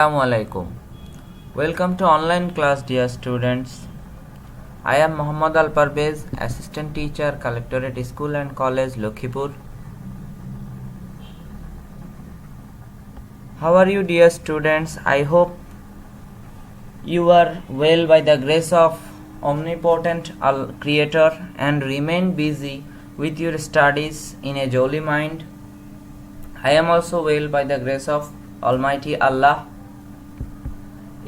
Assalamualaikum. Welcome to online class, dear students. I am Muhammad Al Parvez, Assistant Teacher, Collectorate School and College, Lokhipur. How are you, dear students? I hope you are well by the grace of omnipotent Creator and remain busy with your studies in a jolly mind. I am also well by the grace of Almighty Allah.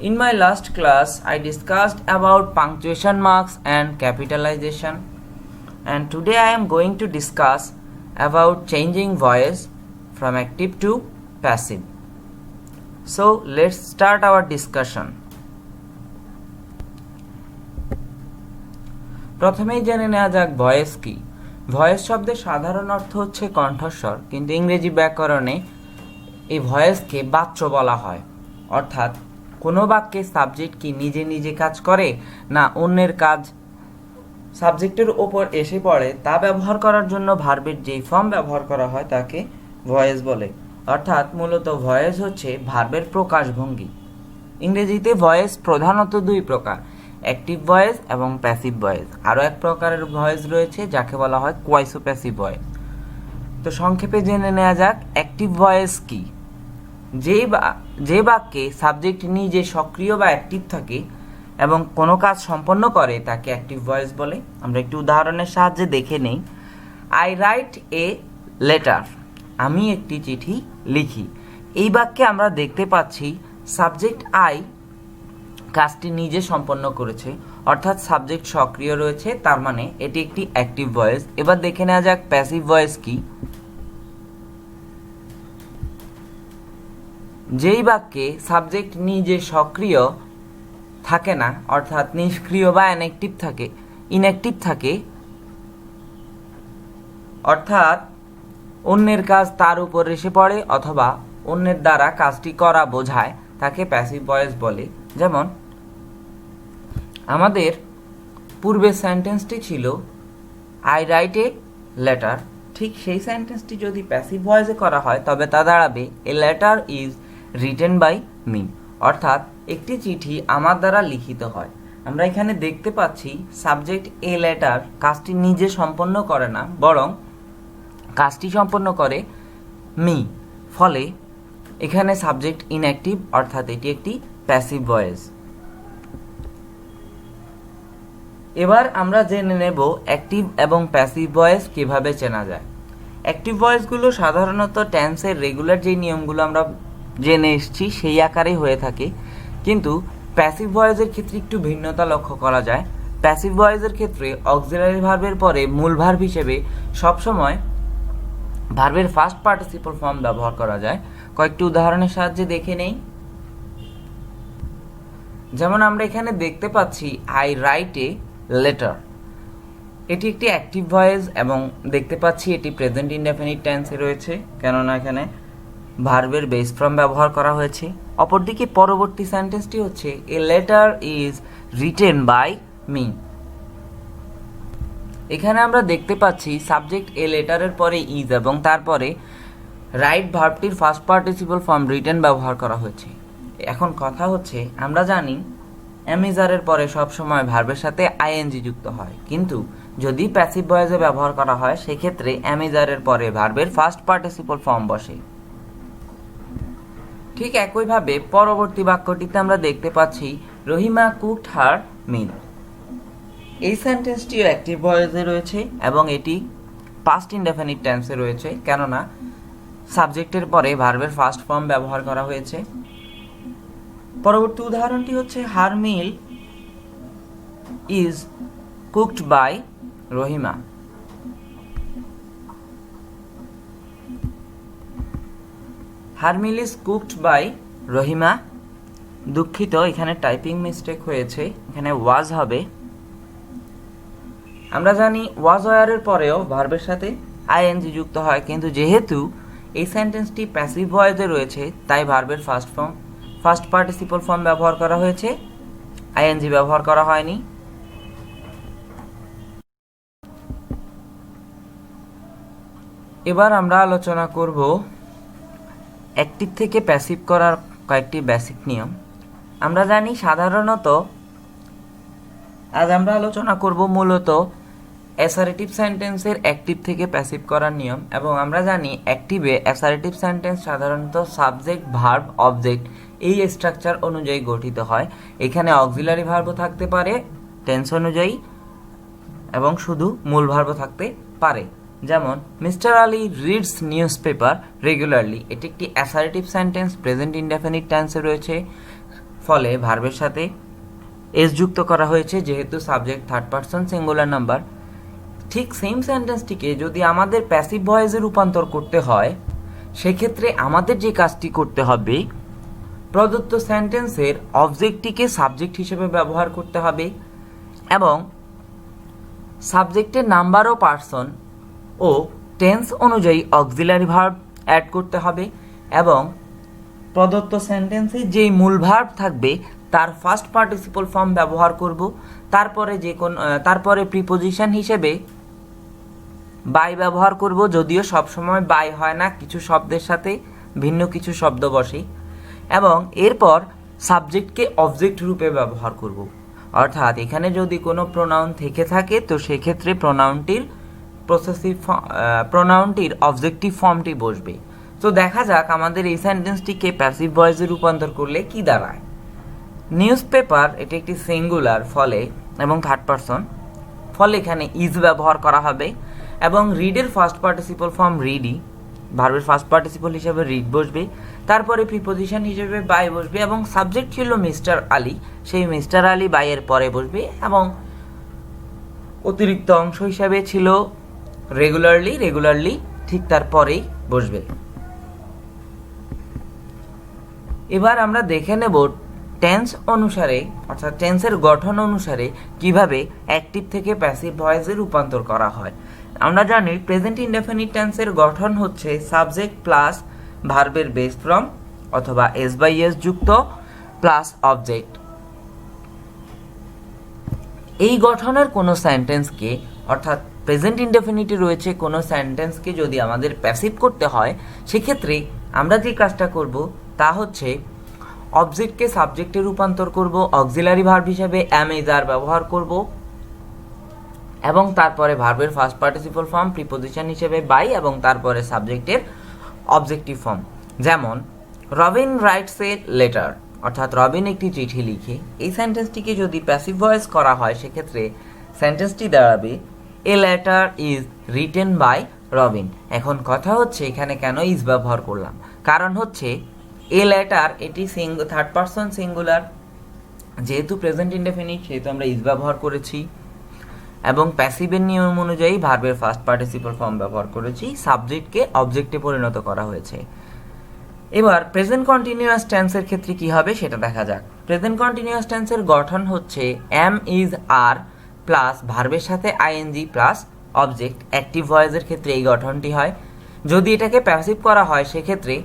In my last class, I discussed about punctuation marks and capitalization, and today I am going to discuss about changing voice from active to passive. So let's start our discussion. প্রথমেই জেনে নেওয়া যাক voice কি। Voice শব্দের সাধারণ অর্থ হচ্ছে কণ্ঠস্বর, কিন্তু ইংরেজি ব্যাকরণে এই ভয়েসকে বাচ্য বলা হয়। অর্থাৎ কোনো বাক্যে সাবজেক্ট কি নিজে নিজে কাজ করে না অন্যের কাজ সাবজেক্টের ওপর এসে পড়ে তা ব্যবহার করার জন্য ভার্বের যেই ফর্ম ব্যবহার করা হয় তাকে ভয়েস বলে। অর্থাৎ মূলত ভয়েস হচ্ছে ভার্বের প্রকাশভঙ্গি। ইংরেজিতে ভয়েস প্রধানত দুই প্রকার, অ্যাক্টিভ ভয়েস এবং প্যাসিভ ভয়েস। আরও এক প্রকারের ভয়েস রয়েছে যাকে বলা হয় কোয়াইসো প্যাসিভ ভয়েস। তো সংক্ষেপে জেনে নেওয়া যাক অ্যাক্টিভ ভয়েস কি। যে বাক্যে সাবজেক্ট নিজে সক্রিয় বা অ্যাক্টিভ থাকে এবং কোনো কাজ সম্পন্ন করে তাকে অ্যাক্টিভ ভয়েস বলে। আমরা একটি উদাহরণের সাহায্যে দেখে নেই। আই রাইট এ লেটার, আমি একটি চিঠি লিখি। এই বাক্যে আমরা দেখতে পাচ্ছি সাবজেক্ট আই কাজটি নিজে সম্পন্ন করেছে, অর্থাৎ সাবজেক্ট সক্রিয় রয়েছে, তার মানে এটি একটি অ্যাক্টিভ ভয়েস। এবার দেখে নেওয়া যাক প্যাসিভ ভয়েস কি। যেই বাক্যে সাবজেক্ট নিজে সক্রিয় থাকে না, অর্থাৎ নিষ্ক্রিয় বা ইনঅ্যাক্টিভ থাকে, অর্থাৎ অন্যের কাজ তার উপর এসে পড়ে অথবা অন্যের দ্বারা কাজটি করা বোঝায়, তাকে প্যাসিভ ভয়েস বলে। যেমন আমাদের পূর্বের সেন্টেন্সটি ছিল আই রাইট এ লেটার, ঠিক সেই সেন্টেন্সটি যদি প্যাসিভ ভয়েসে করা হয় তবে তা দাঁড়াবে a letter is written by me, অর্থাৎ একটি চিঠি আমার দ্বারা লিখিত হয়। আমরা এখানে দেখতে পাচ্ছি সাবজেক্ট এ লেটার কাজটি নিজে সম্পন্ন করে না, বরং কাজটি সম্পন্ন করে মি, ফলে এখানে সাবজেক্ট ইনঅ্যাক্টিভ, অর্থাৎ এটি একটি প্যাসিভ ভয়েস। এবার আমরা জেনে নেব অ্যাক্টিভ এবং প্যাসিভ ভয়েস কিভাবে চেনা যায়। অ্যাক্টিভ ভয়েসগুলো সাধারণত টেন্সের রেগুলার যে নিয়মগুলো আমরা জেনে এসেছি সেই আকারেই হয়ে থাকে, কিন্তু প্যাসিভ ভয়েসের ক্ষেত্রে একটু ভিন্নতা লক্ষ্য করা যায়। প্যাসিভ ভয়েসের ক্ষেত্রে অক্সিলারি ভার্বের পরে মূল ভার্ব হিসেবে সবসময় ভার্বের ফার্স্ট পার্টিসিপল ফর্ম ব্যবহার করা যায়। কয়েকটি উদাহরণের সাহায্যে দেখে নেই। যেমন আমরা এখানে দেখতে পাচ্ছি আই রাইট এ লেটার, এটি একটি অ্যাক্টিভ ভয়েস এবং দেখতে পাচ্ছি এটি প্রেজেন্ট ইনডেফিনিট টেন্সে রয়েছে, কেননা এখানে ভার্বের বেস ফর্ম ব্যবহার করা হয়েছে। অপরদিকে পরবর্তী সেন্টেন্সটি হচ্ছে a letter is written by me. এখানে আমরা দেখতে পাচ্ছি সাবজেক্ট এ লেটারের পরে ইজ এবং তারপরে রাইট ভার্বটির ফার্স্ট পার্টিসিপল ফর্ম রিটেন ব্যবহার করা হয়েছে। এখন কথা হচ্ছে আমরা জানি অ্যামিজারের পরে সবসময় ভার্বের সাথে আইএনজি যুক্ত হয়, কিন্তু যদি প্যাসিভ ভয়েসে ব্যবহার করা হয় সেক্ষেত্রে অ্যামিজারের পরে ভার্বের ফার্স্ট পার্টিসিপল ফর্ম বসে। ঠিক একইভাবে পরবর্তী বাক্যটিতে আমরা দেখতে পাচ্ছি রহিমা কুকড হার মিল। এই সেন্টেন্সটিও অ্যাক্টিভ ভয়েসে রয়েছে এবং এটি পাস্ট ইনডেফিনিট টেন্সে রয়েছে, কেননা সাবজেক্টের পরে ভার্বের ফার্স্ট ফর্ম ব্যবহার করা হয়েছে। পরবর্তী উদাহরণটি হচ্ছে her meal is cooked by Rahima. Her meal is cooked by Rahima. দুঃখিত, এখানে টাইপিং মিস্টেক হয়েছে, এখানে ওয়াজ হবে। আমরা জানি ওয়াজ ওয়ারের পরেও ভার্বের সাথে আইএনজি যুক্ত হয়, কিন্তু যেহেতু এই সেন্টেন্সটি প্যাসিভ ভয়েসে রয়েছে তাই ভার্বের ফার্স্ট পার্টিসিপল ফর্ম ব্যবহার করা হয়েছে, আইএনজি ব্যবহার করা হয়নি। এবার আমরা আলোচনা করব অ্যাক্টিভ থেকে প্যাসিভ কয়েকটি বেসিক নিয়ম। আমরা জানি সাধারণত আজ আমরা আলোচনা করব মূলত অ্যাসারেটিভ সেন্টেন্সের অ্যাক্টিভ থেকে প্যাসিভ করার নিয়ম। এবং আমরা জানি অ্যাক্টিভে অ্যাসারেটিভ সেন্টেন্স সাধারণত সাবজেক্ট, ভার্ব, অবজেক্ট এই স্ট্রাকচার অনুযায়ী গঠিত হয়। এখানে অক্সিলারি ভার্বও থাকতে পারে টেন্স অনুযায়ী এবং শুধু মূল ভার্বও থাকতে পারে। যেমন mister Ali reads news paper regularly, এটি একটি অ্যাসারেটিভ সেন্টেন্স, প্রেজেন্ট ইনডেফিনিট টেন্সে রয়েছে, ফলে ভার্বের সাথে এস যুক্ত করা হয়েছে যেহেতু subject third person singular number. ঠিক সেম সেন্টেন্সটিকে যদি আমাদের প্যাসিভ ভয়েসে রূপান্তর করতে হয় সেক্ষেত্রে আমাদের যে কাজটি করতে হবে, প্রদত্ত সেন্টেন্সের অবজেক্টটিকে সাবজেক্ট হিসেবে ব্যবহার করতে হবে এবং সাবজেক্টের নাম্বার ও পার্সন ও টেন্স অনুযায়ী অক্সিলারি ভার্ব অ্যাড করতে হবে এবং প্রদত্ত সেন্টেন্সে যেই মূল ভার্ব থাকবে তার ফার্স্ট পার্টিসিপল ফর্ম ব্যবহার করব। তারপরে প্রিপোজিশন হিসেবে বাই ব্যবহার করব, যদিও সবসময় বাই হয় না, কিছু শব্দের সাথে ভিন্ন কিছু শব্দ বসে। এবং এরপর সাবজেক্টকে অবজেক্ট রূপে ব্যবহার করব। অর্থাৎ এখানে যদি কোনো প্রোনাউন থেকে থাকে তো সেক্ষেত্রে প্রোনাউনটির অবজেক্টিভ ফর্মটি বসবে। তো দেখা যাক আমাদের এই সেন্টেন্সটিকে প্যাসিভ ভয়েসে রূপান্তর করলে কি দাঁড়ায়। নিউজ পেপার এটি একটি সিঙ্গুলার ফলে এবং থার্ড পারসন, ফলে এখানে ইজ ব্যবহার করা হবে এবং রিডের ফার্স্ট পার্টিসিপল ফর্ম রিডই, ভার্বের ফার্স্ট পার্টিসিপল হিসেবে রিড বসবে, তারপরে প্রিপোজিশন হিসেবে বাই বসবে এবং সাবজেক্ট ছিল মিস্টার আলী, সেই মিস্টার আলী বাইয়ের পরে বসবে এবং অতিরিক্ত অংশ হিসাবে ছিল রেগুলারলি ঠিক তার পরেই বসবে। এবার আমরা দেখে নেব টেন্স অনুসারে অর্থাৎ টেন্সের গঠন অনুসারে কিভাবে অ্যাক্টিভ থেকে প্যাসিভ ভয়েসে রূপান্তর করা হয়। আমরা জানি প্রেজেন্ট ইনডেফিনিট টেন্সের গঠন হচ্ছে সাবজেক্ট প্লাস ভার্বের বেস ফর্ম অথবা এস বাই এস যুক্ত প্লাস অবজেক্ট। এই গঠনের কোনো সেন্টেন্সকে অর্থাৎ প্রেজেন্ট ইনডেফিনিটে রয়েছে কোনো সেন্টেন্সকে যদি আমাদের প্যাসিভ করতে হয় সেক্ষেত্রে আমরা যে কাজটা করব তা হচ্ছে অবজেক্টকে সাবজেক্টে রূপান্তর করব, অক্সিলারি ভার্ব হিসেবে এম ইজ আর ব্যবহার করব এবং তারপরে ভার্বের ফার্স্ট পার্টিসিপল ফর্ম প্রিপোজিশন হিসেবে বাই এবং তারপরে সাবজেক্টের অবজেক্টিভ ফর্ম। যেমন রবিন রাইটস এ লেটার, অর্থাৎ রবিন একটি চিঠি লিখে। এই সেন্টেন্সটিকে যদি প্যাসিভ ভয়েস করা হয় সেক্ষেত্রে সেন্টেন্সটি দাঁড়াবে a letter is written by Robin. এখন কথা হচ্ছে এখানে কেন ইজ ব্যবহার করলাম, কারণ হচ্ছে এ লেটার এটি থার্ড পারসন সিঙ্গুলার, যেহেতু প্রেজেন্ট ইনডেফিনিট সেহেতু আমরা ইজ ব্যবহার করেছি এবং প্যাসিভের নিয়ম অনুযায়ী ভার্বের ফার্স্ট পার্টিসিপল ফর্ম ব্যবহার করেছি, সাবজেক্টকে অবজেক্টে পরিণত করা হয়েছে। এবার প্রেজেন্ট কন্টিনিউয়াস টেন্সের ক্ষেত্রে কি হবে সেটা দেখা যাক। প্রেজেন্ট কন্টিনিউয়াস টেন্সের গঠন হচ্ছে এম ইজ আর প্লাস ভার্বের সাথে আইএনজি প্লাস অবজেক্ট। অ্যাক্টিভ ভয়েসের ক্ষেত্রে এই গঠনটি হয়। যদি এটাকে প্যাসিভ করা হয় সেক্ষেত্রে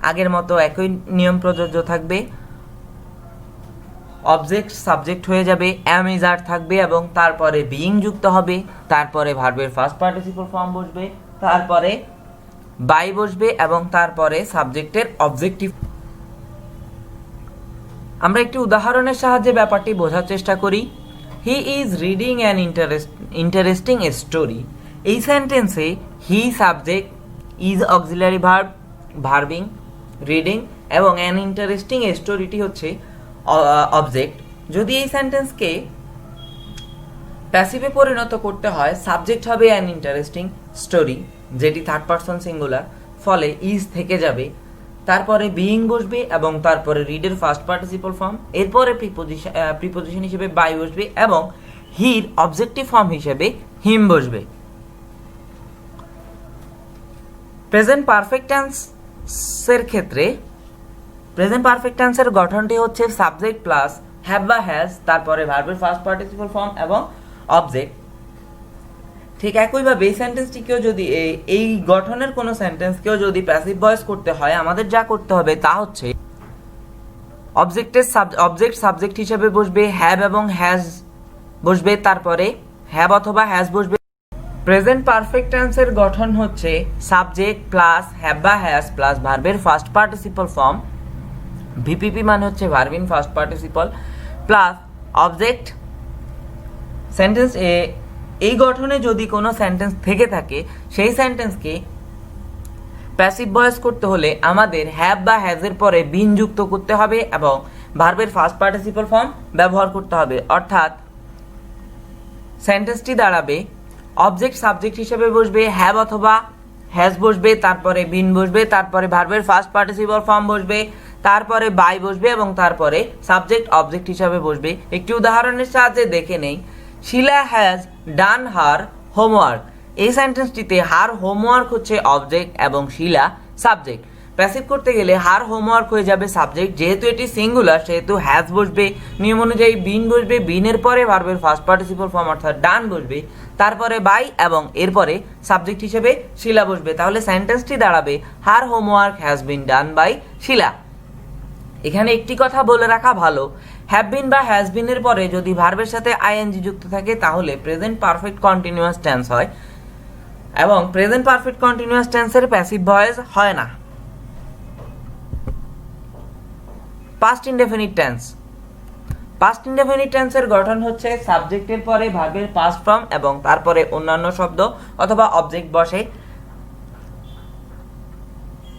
আগের মতো একই নিয়ম প্রযোজ্য থাকবে, অবজেক্ট সাবজেক্ট হয়ে যাবে, এম ইজ আর থাকবে এবং তারপরে বিইং যুক্ত হবে, তারপরে ভার্বের ফার্স্ট পার্টিসিপল ফর্ম বসবে, তারপরে বাই বসবে এবং তারপরে সাবজেক্টের অবজেক্টিভ। আমরা একটি উদাহরণের সাহায্যে ব্যাপারটি বোঝার চেষ্টা করি। He is reading an interesting story. এই সেন্টেন্সে he subject, is auxiliary verb, verbing, reading এবং অ্যান ইন্টারেস্টিং স্টোরিটি হচ্ছে অবজেক্ট। যদি এই সেন্টেন্সকে প্যাসিভে পরিণত করতে হয় সাবজেক্ট হবে অ্যান ইন্টারেস্টিং স্টোরি, যেটি থার্ড পারসন সিঙ্গুলার, ফলে ইজ থেকে যাবে, তারপরে বিইং বসবে এবং তারপরে রিডের ফার্স্ট পার্টিসিপল ফর্ম, এরপরে প্রিপোজিশন হিসেবে বাই বসবে এবং হির অবজেক্টিভ ফর্ম হিসেবে হিম বসবে। প্রেজেন্ট পারফেক্ট টেন্সের ক্ষেত্রে প্রেজেন্ট পারফেক্ট টেন্সের গঠনটি হচ্ছে সাবজেক্ট প্লাস হ্যাভ বা হ্যাজ, তারপরে ভার্বের ফার্স্ট পার্টিসিপল ফর্ম এবং অবজেক্ট। ঠিক একইভাবে এই সেন্টেন্সটিকেও যদি এই গঠনের কোনো সেন্টেন্সকেও যদি প্যাসিভ ভয়েস করতে হয় আমাদের যা করতে হবে তা হচ্ছে অবজেক্ট সাবজেক্ট হিসেবে বসবে, হ্যাভ এবং হ্যাজ বসবে, তারপরে হ্যাভ অথবা হ্যাজ বসবে। প্রেজেন্ট পারফেক্ট টেন্সের গঠন হচ্ছে সাবজেক্ট প্লাস হ্যাভ বা হ্যাজ প্লাস ভার্বের ফার্স্ট পার্টিসিপল ফর্ম ভিপিপি মানে হচ্ছে verb in first participle plus object sentence এই গঠনে যদি কোনো সেন্টেন্স থেকে থাকে সেই সেন্টেন্সকে প্যাসিভ ভয়েস করতে হলে আমাদের হ্যাভ বা হ্যাজের পরে বিন যুক্ত করতে হবে এবং ভার্বের ফার্স্ট পার্টিসিপল ফর্ম ব্যবহার করতে হবে। অর্থাৎ সেন্টেন্সটি দাঁড়াবে অবজেক্ট সাবজেক্ট হিসেবে বসবে, হ্যাভ অথবা হ্যাজ বসবে, তারপরে বিন বসবে, তারপরে ভার্বের ফার্স্ট পার্টিসিপল ফর্ম বসবে, তারপরে বাই বসবে এবং তারপরে সাবজেক্ট অবজেক্ট হিসাবে বসবে। একটি উদাহরণের সাহায্যে দেখে নেই। শিলা হ্যাজ ডান হার হোমওয়ার্ক। এই সেন্টেন্সটিতে হার হোমওয়ার্ক হচ্ছে অবজেক্ট এবং শিলা সাবজেক্ট। প্যাসিভ করতে গেলে হার হোমওয়ার্ক হয়ে যাবে সাবজেক্ট, যেহেতু এটি সিঙ্গুলার সেহেতু হ্যাজ বসবে, নিয়ম অনুযায়ী বিন বসবে, বিনের পরে ভার্বের ফার্স্ট পার্টিসিপল ফর্ম অর্থাৎ ডান বসবে, তারপরে বাই এবং এরপরে সাবজেক্ট হিসেবে শিলা বসবে। তাহলে সেন্টেন্সটি দাঁড়াবে her homework has been done by Sheela. এখানে একটি কথা বলে রাখা ভালো, হ্যাভ বিন বা হ্যাজ বিনের পরে যদি ভার্বের সাথে আইএনজি যুক্ত থাকে তাহলে প্রেজেন্ট পারফেক্ট কন্টিনিউয়াস টেন্স হয় এবং প্রেজেন্ট পারফেক্ট কন্টিনিউয়াস টেন্সের প্যাসিভ ভয়েস হয় না। Past indefinite tense. Past indefinite টেন্সের গঠন হচ্ছে সাবজেক্টের পরে ভার্বের পাস্ট ফর্ম এবং তারপরে অন্যান্য শব্দ অথবা অবজেক্ট বসে।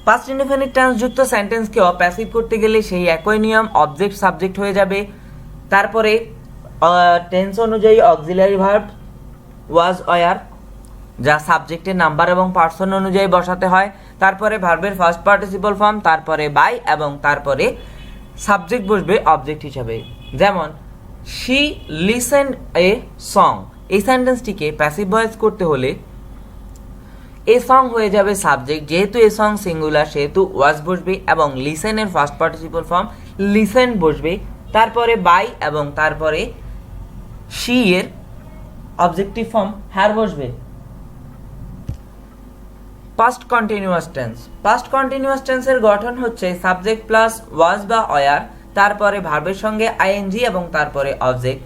পাস্ট ইনডেফিনিট টেন্স যুক্ত সেন্টেন্সকেও প্যাসিভ করতে গেলে সেই একই নিয়ম, অবজেক্ট সাবজেক্ট হয়ে যাবে, তারপরে টেন্স অনুযায়ী অক্সিলারি ভার্ব ওয়াজ ওয়ার যা সাবজেক্টের নাম্বার এবং পার্সন অনুযায়ী বসাতে হয়, তারপরে ভার্বের ফার্স্ট পার্টিসিপল ফর্ম, তারপরে বাই এবং তারপরে সাবজেক্ট বসবে অবজেক্ট হিসাবে। যেমন শি লিসেন্ড এ সং। এই সেন্টেন্সটিকে প্যাসিভ ভয়েস করতে হলে এ সং হয়ে যাবে সাবজেক্ট, যেহেতু এ সং সিঙ্গুলার সেহেতু ওয়াজ বসবে এবং লিসেনের ফার্স্ট পার্টিসিপল ফর্ম লিসেন বসবে, তারপরে বাই এবং তারপরে শি এর অবজেক্টিভ ফর্ম হ্যার বসবে। Past continuous tense. Past continuous টেন্সের গঠন হচ্ছে সাবজেক্ট প্লাস ওয়াজ বা ওয়ার, তারপরে ভার্বের সঙ্গে আইএনজি এবং তারপরে অবজেক্ট।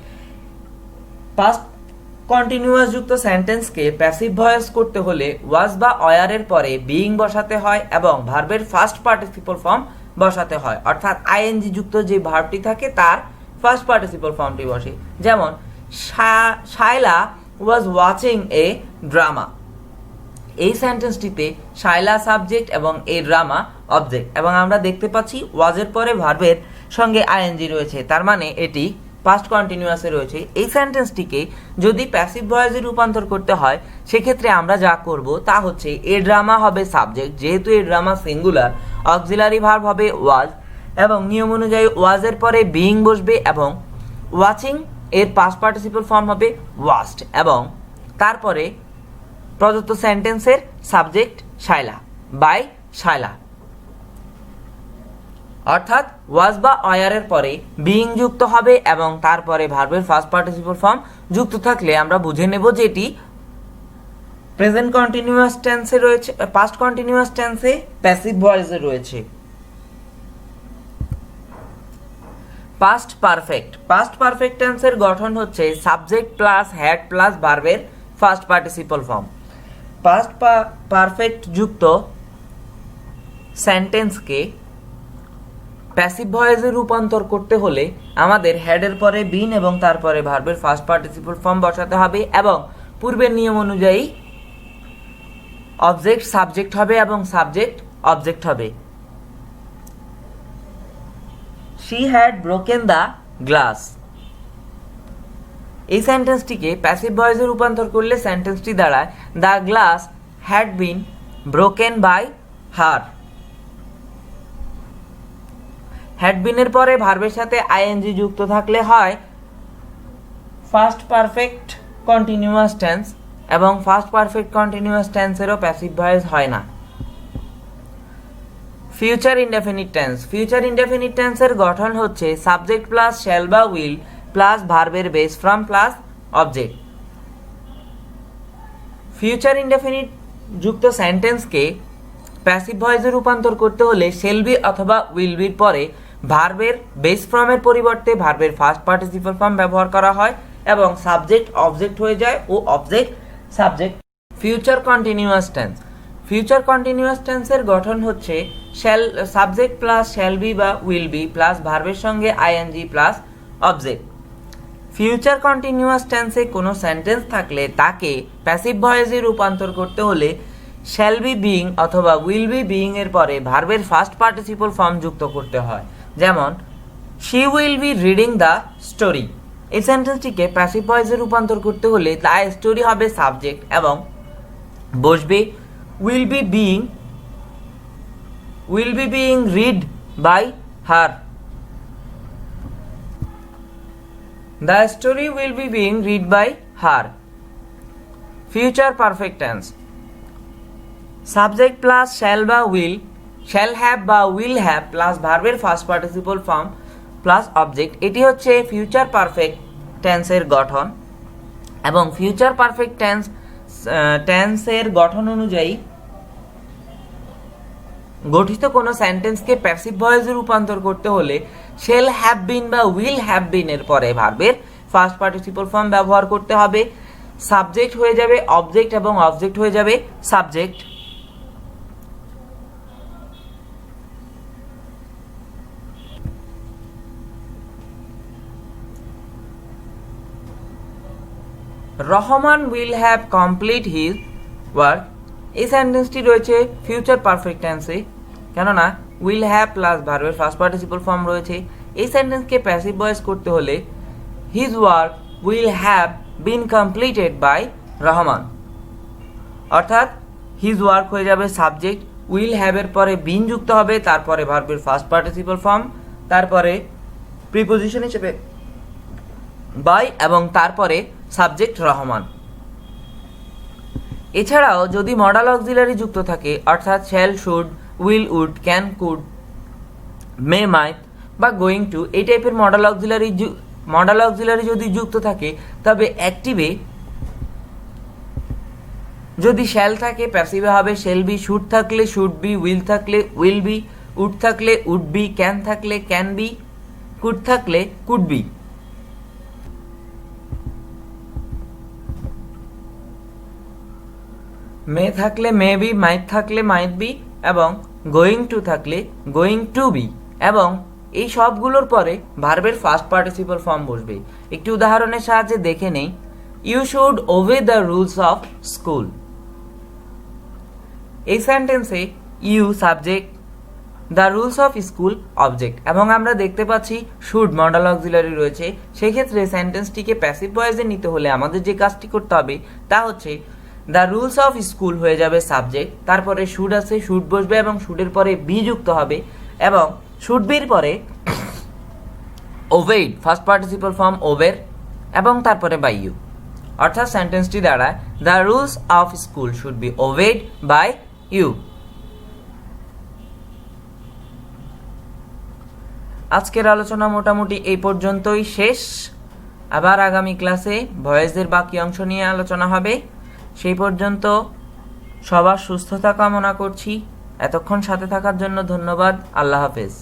পাস্ট কন্টিনিউয়াস যুক্ত সেন্টেন্সকে প্যাসিভ ভয়েস করতে হলে ওয়াজ বা ওয়ারের পরে বিইং বসাতে হয় এবং ভার্বের ফার্স্ট পার্টিসিপল ফর্ম বসাতে হয়, অর্থাৎ আইএনজি যুক্ত যে ভার্বটি থাকে তার ফার্স্ট পার্টিসিপল ফর্মটি বসে। যেমন Shaila was watching a drama. এই সেন্টেন্সটিতে শায়লা সাবজেক্ট এবং এ ড্রামা অবজেক্ট এবং আমরা দেখতে পাচ্ছি ওয়াজের পরে ভার্বের সঙ্গে আইএনজি রয়েছে, তার মানে এটি পাস্ট কন্টিনিউয়াসে রয়েছে। এই সেন্টেন্সটিকে যদি প্যাসিভ ভয়েসে রূপান্তর করতে হয় সেক্ষেত্রে আমরা যা করব তা হচ্ছে এ ড্রামা হবে সাবজেক্ট, যেহেতু a drama singular, auxiliary verb হবে ওয়াজ এবং নিয়ম অনুযায়ী ওয়াজের পরে বিইং বসবে এবং ওয়াচিং এর পাস্ট পার্টিসিপল ফর্ম হবে ওয়াচড এবং তারপরে প্রদত্ত সেন্টেন্সের সাবজেক্ট শায়লা বাই শায়লা। অর্থাৎ ওয়াজ বা ওয়ারের পরে বিইং যুক্ত হবে এবং তারপরে ভার্বের ফার্স্ট পার্টিসিপল ফর্ম যুক্ত থাকলে আমরা বুঝে নেব যে এটি প্রেজেন্ট কন্টিনিউয়াস টেন্সে রয়েছে, পাস্ট কন্টিনিউয়াস টেন্সে প্যাসিভ ভয়েসে রয়েছে। Past perfect. পাস্ট পারফেক্ট টেন্সের গঠন হচ্ছে সাবজেক্ট প্লাস হ্যাড প্লাস ভার্বের first participle form. Past perfect যুক্ত সেন্টেন্সকে প্যাসিভ ভয়েসে রূপান্তর করতে হলে আমাদের হেডের পরে বিন এবং তারপরে ভার্বের ফার্স্ট পার্টিসিপল ফর্ম বসাতে হবে এবং পূর্বের নিয়ম অনুযায়ী অবজেক্ট সাবজেক্ট হবে এবং সাবজেক্ট অবজেক্ট হবে। She had broken the glass. এই সেন্টেন্সটিকে প্যাসিভ ভয়েসে রূপান্তর করলে সেন্টেন্সটি দাঁড়ায় the glass had been broken by her. Had বিনের পরে ভার্বের সাথে আইএনজি যুক্ত থাকলে হয় ফার্স্ট পারফেক্ট কন্টিনিউয়াস টেন্স এবং ফার্স্ট পারফেক্ট কন্টিনিউয়াস টেন্সেরও প্যাসিভ ভয়েস হয় না। Future indefinite tense. Future indefinite টেন্সের গঠন হচ্ছে সাবজেক্ট প্লাস শ্যাল বা উইল প্লাস ভার্বের base form plus object. Future indefinite যুক্ত সেন্টেন্সকে প্যাসিভ ভয়েসে রূপান্তর করতে হলে শেল বি অথবা উইল বির পরে ভার্বের বেস ফর্মের পরিবর্তে ভার্বের ফার্স্ট পার্টিসিপল ফর্ম ব্যবহার করা হয় এবং সাবজেক্ট অবজেক্ট হয়ে যায় ও object subject. Future continuous tense. Future continuous টেন্সের গঠন হচ্ছে shall subject plus shall be বা উইল বি প্লাস ভার্বের সঙ্গে ING plus object. Future continuous টেন্সে কোনো সেন্টেন্স থাকলে তাকে প্যাসিভ ভয়েসে রূপান্তর করতে হলে শ্যাল বি বিইং অথবা উইল বি বিইং এর পরে ভার্বের ফার্স্ট পার্টিসিপল ফর্ম যুক্ত করতে হয়। যেমন she will be reading the story, এই সেন্টেন্সটিকে প্যাসিভ ভয়েসে রূপান্তর করতে হলে দ্য স্টোরি হবে সাবজেক্ট এবং বসবে will be being read by her. The story will be being read by her. Future perfect tense. Subject plus shall বা will, shall have বা will have plus ভার্বের first participle form plus object, এটি হচ্ছে future perfect টেন্সের গঠন। এবং future perfect টেন্সের গঠন অনুযায়ী গঠিত কোনো সেন্টেন্সকে প্যাসিভ ভয়েসে রূপান্তর করতে হলে শেল হ্যাভ বিন বা উইল হ্যাভ বিন এর পরে ভার্বের ফার্স্ট পার্টিসিপল ফর্ম ব্যবহার করতে হবে। সাবজেক্ট হয়ে যাবে অবজেক্ট এবং অবজেক্ট হয়ে যাবে subject. Rahman will have complete his work, এই সেন্টেন্সটি রয়েছে ফিউচার পারফেক্ট টেন্সে, কেননা উইল হ্যাভ প্লাস ভার্বের ফার্স্ট পার্টিসিপল ফর্ম রয়েছে। এই সেন্টেন্সকে প্যাসিভ ভয়েস করতে হলে his work will have been completed by Rahman, অর্থাৎ হিজ ওয়ার্ক হয়ে যাবে সাবজেক্ট, উইল হ্যাভ এর পরে বিন যুক্ত হবে, তারপরে ভার্বের ফার্স্ট পার্টিসিপল ফর্ম, তারপরে প্রিপোজিশন হিসেবে বাই এবং তারপরে সাবজেক্ট রহমান। এছাড়াও যদি মডাল অক্সিলারি যুক্ত থাকে অর্থাৎ shall, should, will, would, can, could, may, might বা গোয়িং টু, এই টাইপের মডাল অক্সিলারি যদি যুক্ত থাকে তবে অ্যাক্টিভে যদি শ্যাল থাকে প্যাসিভে হবে শেল বি, শুড থাকলে শুড বি, উইল থাকলে উইল বি, উড থাকলে উড বি, ক্যান থাকলে ক্যান বি, কুড থাকলে কুড বি। মে থাকলে মে বি, মাইট থাকলে মাইট বি এবং গোয়িং টু থাকলে গোয়িং টু বি, এবং এই সবগুলোর পরে ভার্বের ফার্স্ট পার্টিসিপল ফর্ম বসবে। একটি উদাহরণের সাহায্যে দেখে নেই। You should obey the rules of school, এই সেন্টেন্সে you subject, the rules of school object, এবং আমরা দেখতে পাচ্ছি শুড মডাল অক্সিলারি রয়েছে। সেক্ষেত্রে সেন্টেন্সটিকে প্যাসিভ ভয়েসে নিতে হলে আমাদের যে কাজটি করতে হবে তা হচ্ছে দ্য রুলস অফ স্কুল হয়ে যাবে সাবজেক্ট, তারপরে শুড আছে, শুড বসবে এবং শুডের পরে বি যুক্ত হবে এবং শুড বির পরে ওবেড ফার্স্ট পার্টিসিপল ফর্ম ওবের এবং তারপরে বাই ইউ, অর্থাৎ সেন্টেন্সটি দাঁড়ায় the rules of school should be obeyed by you. আজকের আলোচনা মোটামুটি এই পর্যন্তই শেষ। আবার আগামী ক্লাসে ভয়েসের বাকি অংশ নিয়ে আলোচনা হবে। সেই পর্যন্ত সবার সুস্থতা কামনা করছি। এতক্ষণ সাথে থাকার জন্য ধন্যবাদ। আল্লাহ হাফেজ।